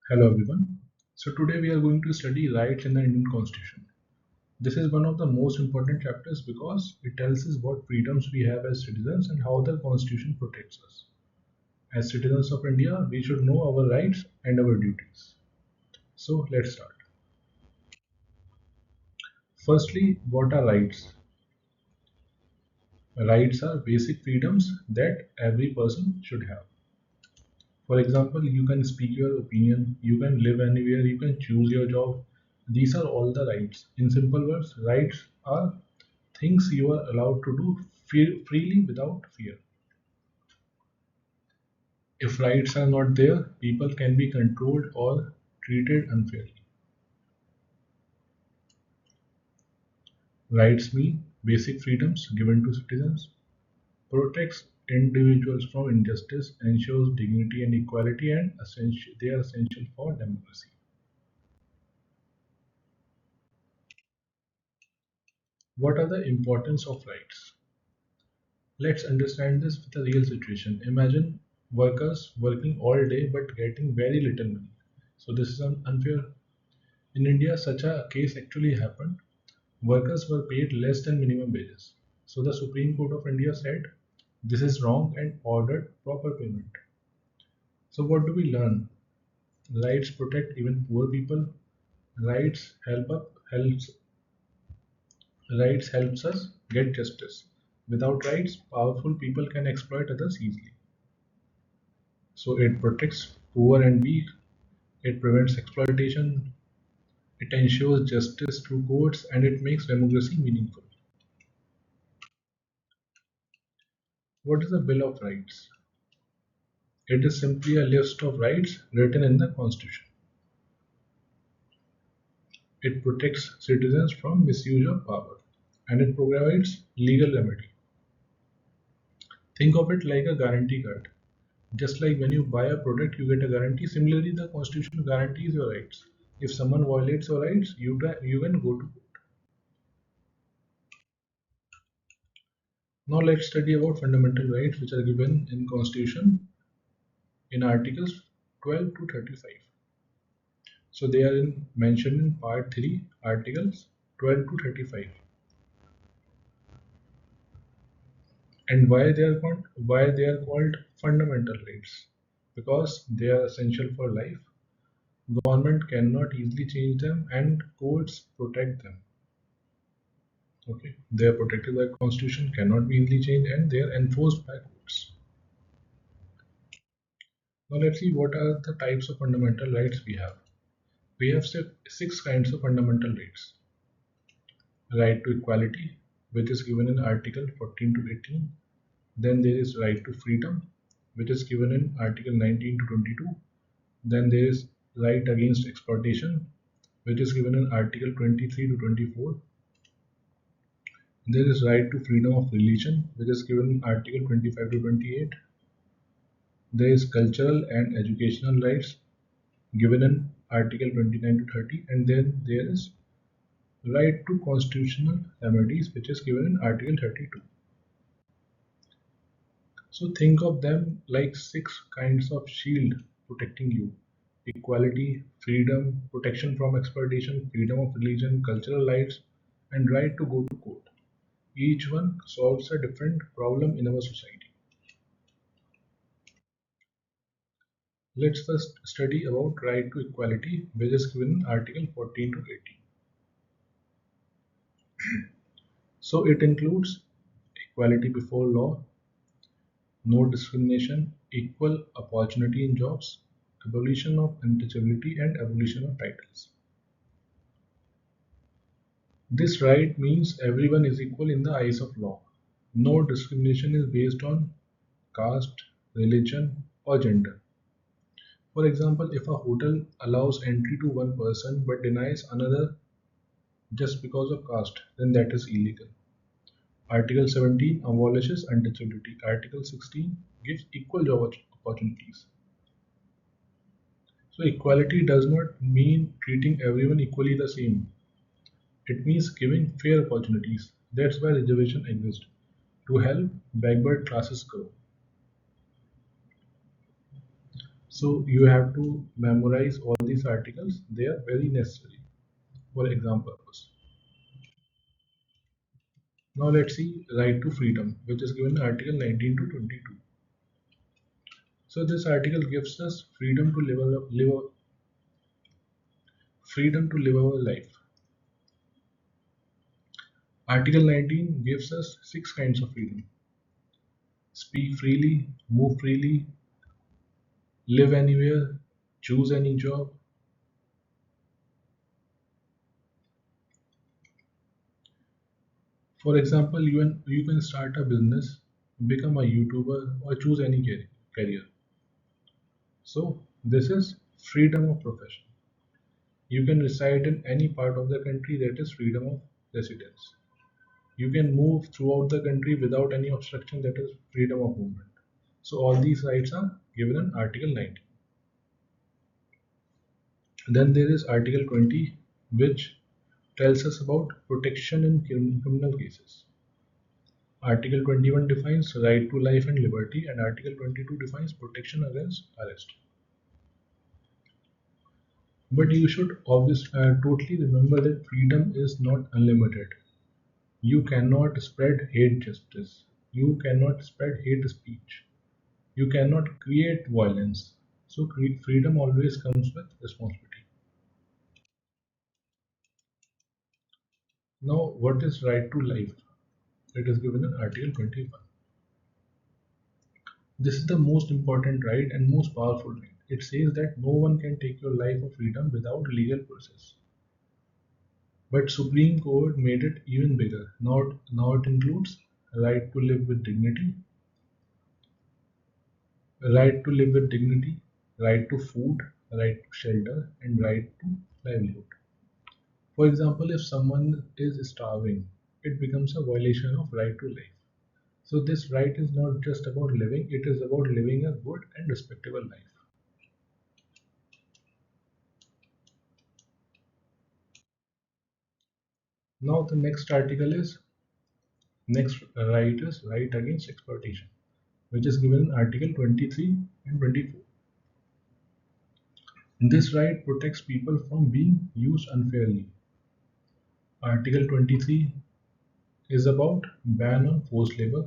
Hello everyone. So today we are going to study rights in the Indian Constitution. This is one of the most important chapters because it tells us what freedoms we have as citizens and how the Constitution protects us. As citizens of India, we should know our rights and our duties. So let's start. Firstly, what are rights? Rights are basic freedoms that every person should have. For example, you can speak your opinion, you can live anywhere, you can choose your job. These are all the rights. In simple words, rights are things you are allowed to do freely without fear. If rights are not there, people can be controlled or treated unfairly. Rights mean basic freedoms given to citizens, protects individuals from injustice, ensures dignity and equality, and they are essential for democracy. What are the importance of rights? Let's understand this with a real situation. Imagine workers working all day but getting very little money. So this is unfair. In India, such a case actually happened. Workers were paid less than minimum wages. So the Supreme Court of India said this is wrong and ordered proper payment. So what do we learn? Rights protect even poor people. Rights helps us get justice. Without rights, powerful people can exploit others easily. So it protects poor and weak. It prevents exploitation. It ensures justice through courts, and it makes democracy meaningful. What is a Bill of Rights? It is simply a list of rights written in the Constitution. It protects citizens from misuse of power, and it provides legal remedy. Think of it like a guarantee card. Just like when you buy a product, you get a guarantee. Similarly, the Constitution guarantees your rights. If someone violates your rights, you can go to court. Now let's study about fundamental rights which are given in Constitution in Articles 12 to 35. So they are mentioned in Part 3, Articles 12 to 35. And why they are called fundamental rights? Because they are essential for life. Government cannot easily change them, and courts protect them. Okay, they are protected by Constitution, cannot be easily changed, and they are enforced by courts. Now let's see what are the types of fundamental rights we have. We have six kinds of fundamental rights. Right to equality, which is given in Article 14 to 18. Then there is right to freedom, which is given in Article 19 to 22. Then there is right against exploitation, which is given in Article 23 to 24. There is right to freedom of religion, which is given in Article 25 to 28. There is cultural and educational rights given in Article 29 to 30. And then there is right to constitutional remedies, which is given in Article 32. So think of them like six kinds of shield protecting you: equality, freedom, protection from exploitation, freedom of religion, cultural rights, and right to go to court. Each one solves a different problem in our society. Let's first study about right to equality, which is given in Article 14 to 18. So it includes equality before law, no discrimination, equal opportunity in jobs, abolition of untouchability, and abolition of titles. This right means everyone is equal in the eyes of law. No discrimination is based on caste, religion, or gender. For example, if a hotel allows entry to one person but denies another just because of caste, then that is illegal. Article 17 abolishes untouchability. Article 16 gives equal job opportunities. So equality does not mean treating everyone equally the same. It means giving fair opportunities. That's why reservation exists, to help backward classes grow. So you have to memorize all these articles. They are very necessary for exam purpose. Now let's see right to freedom, which is given in Article 19 to 22. So this article gives us freedom to live our life. Article 19 gives us six kinds of freedom: speak freely, move freely, live anywhere, choose any job. For example, you can start a business, become a YouTuber, or choose any career. So this is freedom of profession. You can reside in any part of the country, that is freedom of residence. You can move throughout the country without any obstruction, that is freedom of movement. So all these rights are given in Article 19. Then there is Article 20, which tells us about protection in criminal cases. Article 21 defines right to life and liberty, and Article 22 defines protection against arrest. But you should totally remember that freedom is not unlimited. You cannot spread hate justice. You cannot spread hate speech. You cannot create violence. So freedom always comes with responsibility. Now, what is right to life? It is given in Article 21. This is the most important right and most powerful right. It says that no one can take your life or freedom without legal process. But Supreme Court made it even bigger. Now it includes right to live with dignity, right to live with dignity, right to food, right to shelter, and right to livelihood. For example, if someone is starving, it becomes a violation of right to life. So this right is not just about living, it is about living a good and respectable life. Now the next right is right against exploitation, which is given in Article 23 and 24. This right protects people from being used unfairly. Article 23 is about ban on forced labor.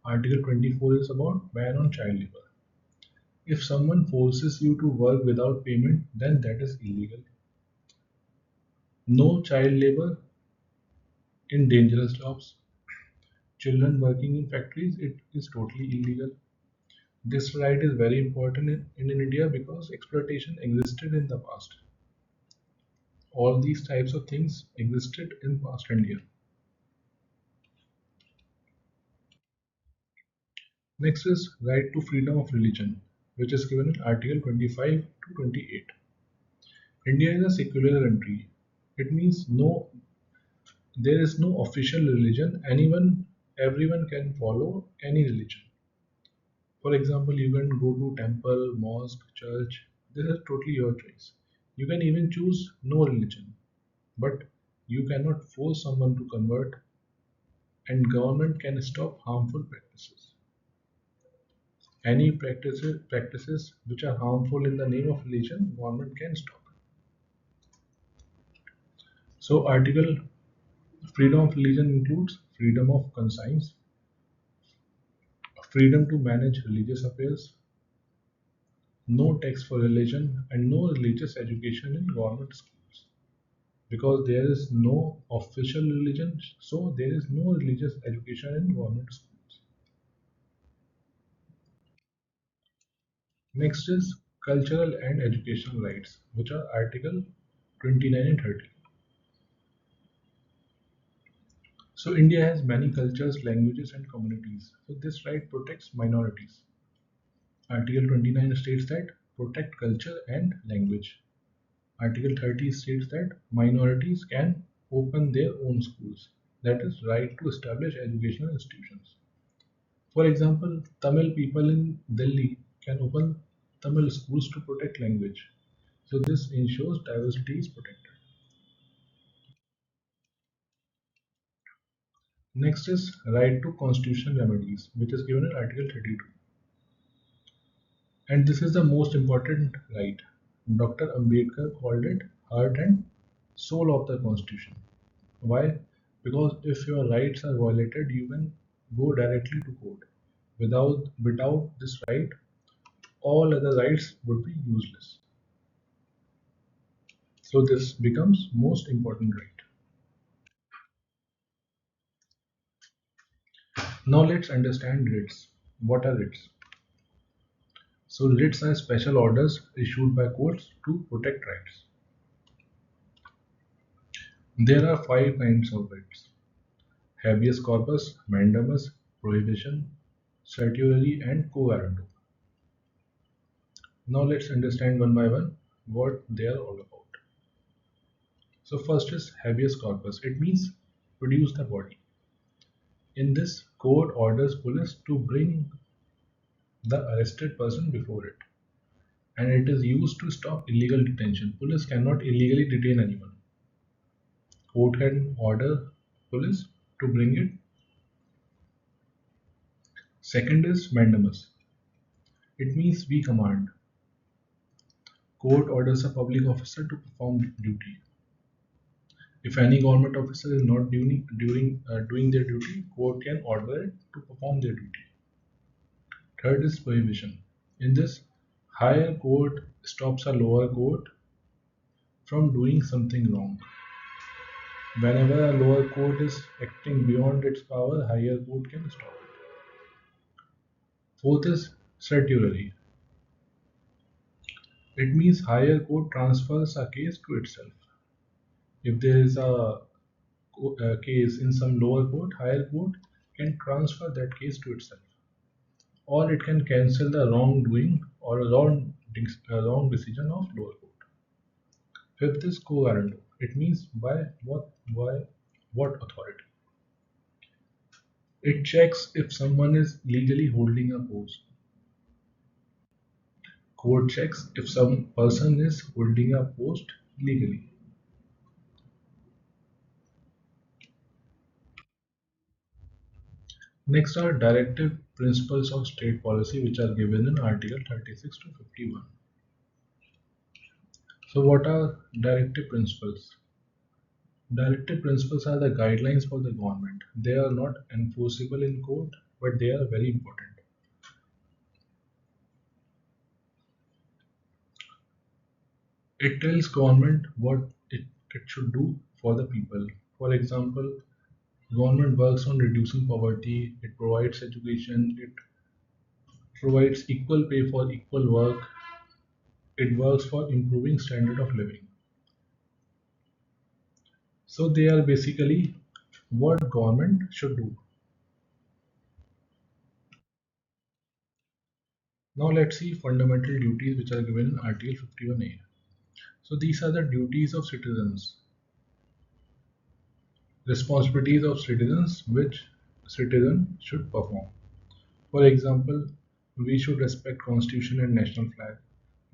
Article 24 is about ban on child labor. If someone forces you to work without payment, then that is illegal. No child labor in dangerous jobs. Children working in factories, it is totally illegal. This right is very important in India because exploitation existed in the past. All these types of things existed in past India. Next is right to freedom of religion, which is given in Article 25 to 28. India is a secular country. It means there is no official religion. Everyone can follow any religion. For example, you can go to temple, mosque, church. This is totally your choice. You can even choose no religion, but you cannot force someone to convert, and government can stop harmful practices. Any practices which are harmful in the name of religion, government can stop. So article freedom of religion includes freedom of conscience, freedom to manage religious affairs, no tax for religion, and no religious education in government schools. Because there is no official religion, so there is no religious education in government schools. Next is cultural and educational rights, which are Article 29 and 30. So India has many cultures, languages, and communities. So this right protects minorities. Article 29 states that protect culture and language. Article 30 states that minorities can open their own schools. That is right to establish educational institutions. For example, Tamil people in Delhi can open Tamil schools to protect language. So this ensures diversity is protected. Next is right to constitutional remedies, which is given in Article 32. And this is the most important right. Dr. Ambedkar called it heart and soul of the constitution. Why? Because if your rights are violated, you can go directly to court. Without this right, all other rights would be useless. So this becomes most important right. Now let's understand writs. What are writs? So writs are special orders issued by courts to protect rights. There are five kinds of writs: habeas corpus, mandamus, prohibition, certiorari, and quo warranto. Now let's understand one by one what they are all about. So first is habeas corpus. It means produce the body. In this, court orders police to bring the arrested person before it, and it is used to stop illegal detention. Police cannot illegally detain anyone. Court can order police to bring it. Second is mandamus. It means we command. Court orders a public officer to perform duty. If any government officer is not doing their duty, court can order it to perform their duty. Third is prohibition. In this, higher court stops a lower court from doing something wrong. Whenever a lower court is acting beyond its power, higher court can stop it. Fourth is certiorari. It means higher court transfers a case to itself. If there is a case in some lower court, higher court can transfer that case to itself, or it can cancel the wrongdoing or a wrong decision of lower court. Fifth is quo warranto. It means by what authority. It checks if someone is legally holding a post. Court checks if some person is holding a post legally. Next are directive principles of state policy, which are given in Article 36 to 51. So what are directive principles? Directive principles are the guidelines for the government. They are not enforceable in court, but they are very important. It tells government what it should do for the people. For example, government works on reducing poverty, it provides education, it provides equal pay for equal work, it works for improving standard of living. So they are basically what government should do. Now let's see fundamental duties which are given in Article 51A. So these are the duties of citizens, responsibilities of citizens which citizen should perform. For example, we should respect constitution and national flag.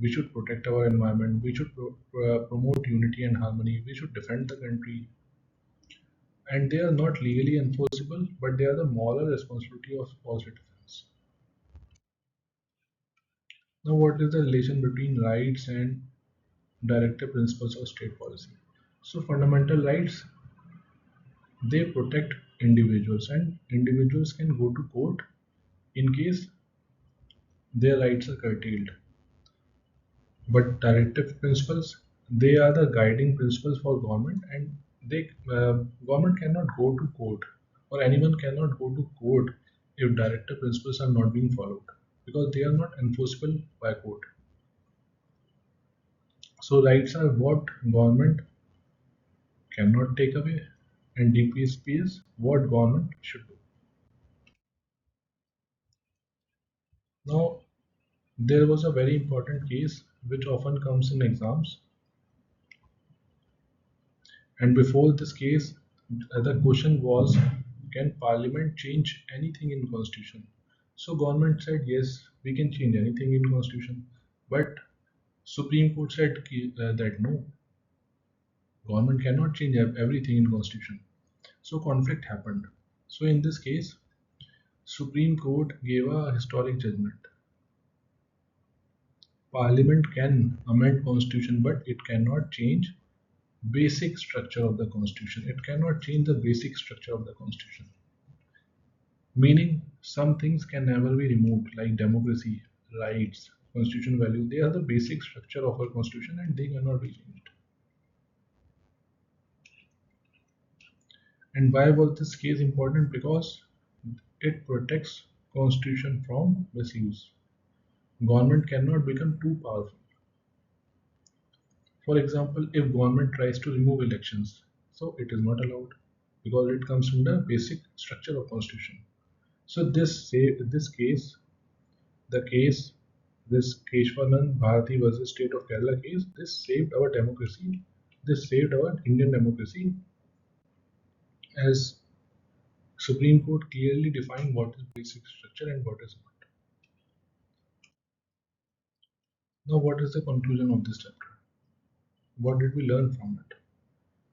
We should protect our environment. We should promote unity and harmony. We should defend the country. And they are not legally enforceable, but they are the moral responsibility of all citizens. Now, what is the relation between rights and directive principles of state policy? So, fundamental rights, they protect individuals, and individuals can go to court in case their rights are curtailed. But directive principles, they are the guiding principles for government, and they government cannot go to court, or anyone cannot go to court if directive principles are not being followed, because they are not enforceable by court. So rights are what government cannot take away, and DPSP is what government should do. Now, there was a very important case which often comes in exams, and before this case, the question was, can Parliament change anything in Constitution? So government said yes, we can change anything in Constitution, but Supreme Court said that no, government cannot change everything in Constitution. So conflict happened. So in this case, Supreme Court gave a historic judgment. Parliament can amend constitution, but it cannot change basic structure of the constitution. It cannot change the basic structure of the constitution. Meaning, some things can never be removed, like democracy, rights, constitutional values. They are the basic structure of our constitution, and they cannot be changed. And why was this case important? Because it protects constitution from misuse. Government cannot become too powerful. For example, if government tries to remove elections, so it is not allowed because it comes from the basic structure of constitution. So this case, the case, this Kesavananda Bharati versus State of Kerala case, this saved our democracy. This saved our Indian democracy, as Supreme Court clearly defined what is basic structure and what is not. Now, what is the conclusion of this chapter? What did we learn from it?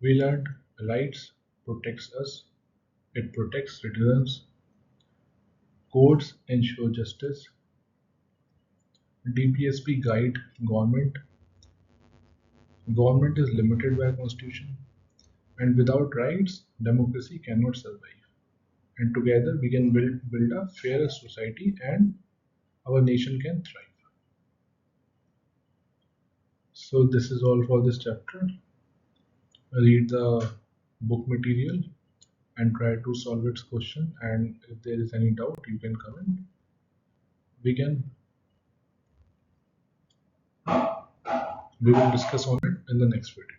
We learned rights protects us, it protects citizens, courts ensure justice, DPSP guide government, government is limited by constitution, and without rights, democracy cannot survive. And together we can build a fairer society and our nation can thrive. So this is all for this chapter. Read the book material and try to solve its question, and if there is any doubt you can comment. We can we will discuss on it in the next video.